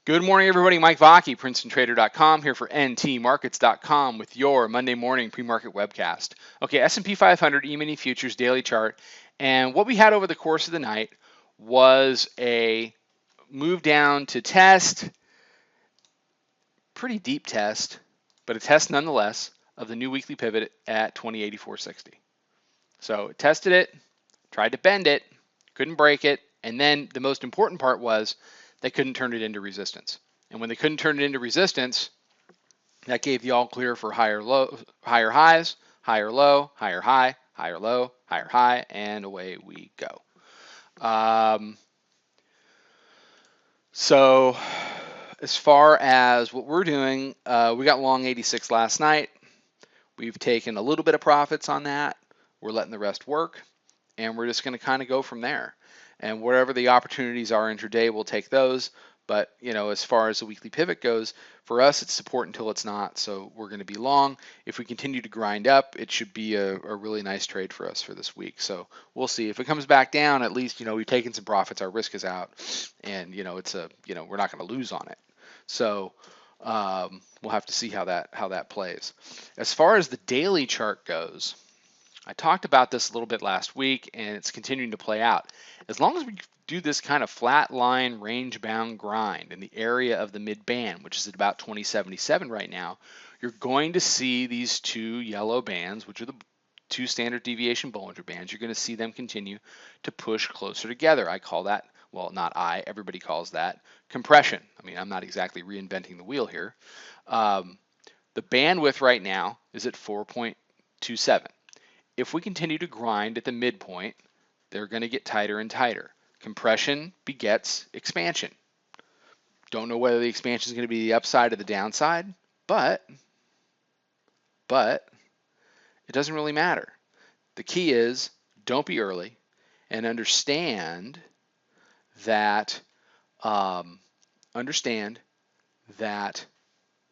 Good morning, everybody. Mike Vacchi, PrincetonTrader.com, here for NTMarkets.com with your Monday morning pre-market webcast. Okay, S&P 500 E-mini futures daily chart, and what we had over the course of the night was a move down to test, pretty deep test, but a test nonetheless of the new weekly pivot at 2084.60. So it tested it, tried to bend it, couldn't break it, and then the most important part was they couldn't turn it into resistance. And when they couldn't turn it into resistance, that gave the all clear for higher highs, higher low, higher high, higher low, higher high, and away we go. So as far as what we're doing, we got long 86 last night. We've taken a little bit of profits on that. We're letting the rest work, and we're just going to kind of go from there. And wherever the opportunities are intraday, we'll take those. But, as far as the weekly pivot goes, for us, it's support until it's not. So we're going to be long. If we continue to grind up, it should be a really nice trade for us for this week. So we'll see. If it comes back down, at least, we've taken some profits. Our risk is out. And, it's we're not going to lose on it. So we'll have to see how that plays. As far as the daily chart goes, I talked about this a little bit last week, and it's continuing to play out. As long as we do this kind of flat line range bound grind in the area of the mid band, which is at about 2077 right now, you're going to see these two yellow bands, which are the two standard deviation Bollinger Bands. You're going to see them continue to push closer together. I call that, well, not I, everybody calls that compression. I mean, I'm not exactly reinventing the wheel here. The bandwidth right now is at 4.27. If we continue to grind at the midpoint, they're going to get tighter and tighter. Compression begets expansion. Don't know whether the expansion is going to be the upside or the downside, but it doesn't really matter. The key is don't be early and understand that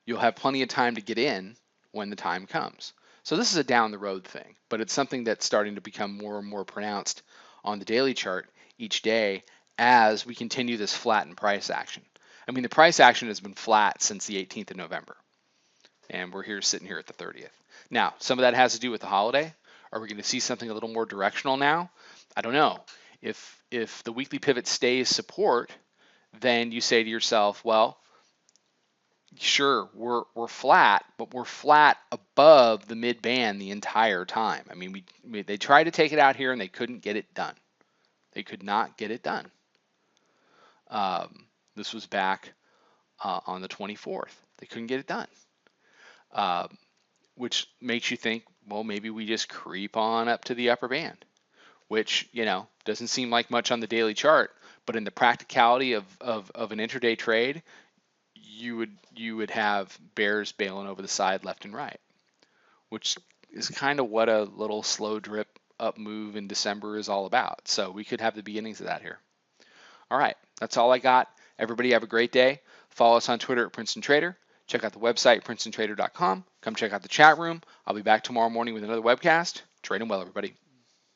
you'll have plenty of time to get in when the time comes. So this is a down the road thing, but it's something that's starting to become more and more pronounced on the daily chart each day as we continue this flattened price action. I mean, the price action has been flat since the 18th of November, and we're sitting here at the 30th. Now, some of that has to do with the holiday. Are we going to see something a little more directional now? I don't know. If the weekly pivot stays support, then you say to yourself, well, sure, we're flat, but we're flat above the mid band the entire time. I mean, they tried to take it out here and they couldn't get it done. They could not get it done. This was back on the 24th. They couldn't get it done, which makes you think, well, maybe we just creep on up to the upper band, which doesn't seem like much on the daily chart, but in the practicality of an intraday trade, you would have bears bailing over the side left and right, which is kind of what a little slow drip up move in December is all about. So we could have the beginnings of that here. All right, that's all I got. Everybody have a great day. Follow us on Twitter at Princeton Trader. Check out the website, PrincetonTrader.com. Come check out the chat room. I'll be back tomorrow morning with another webcast. Trading well, everybody.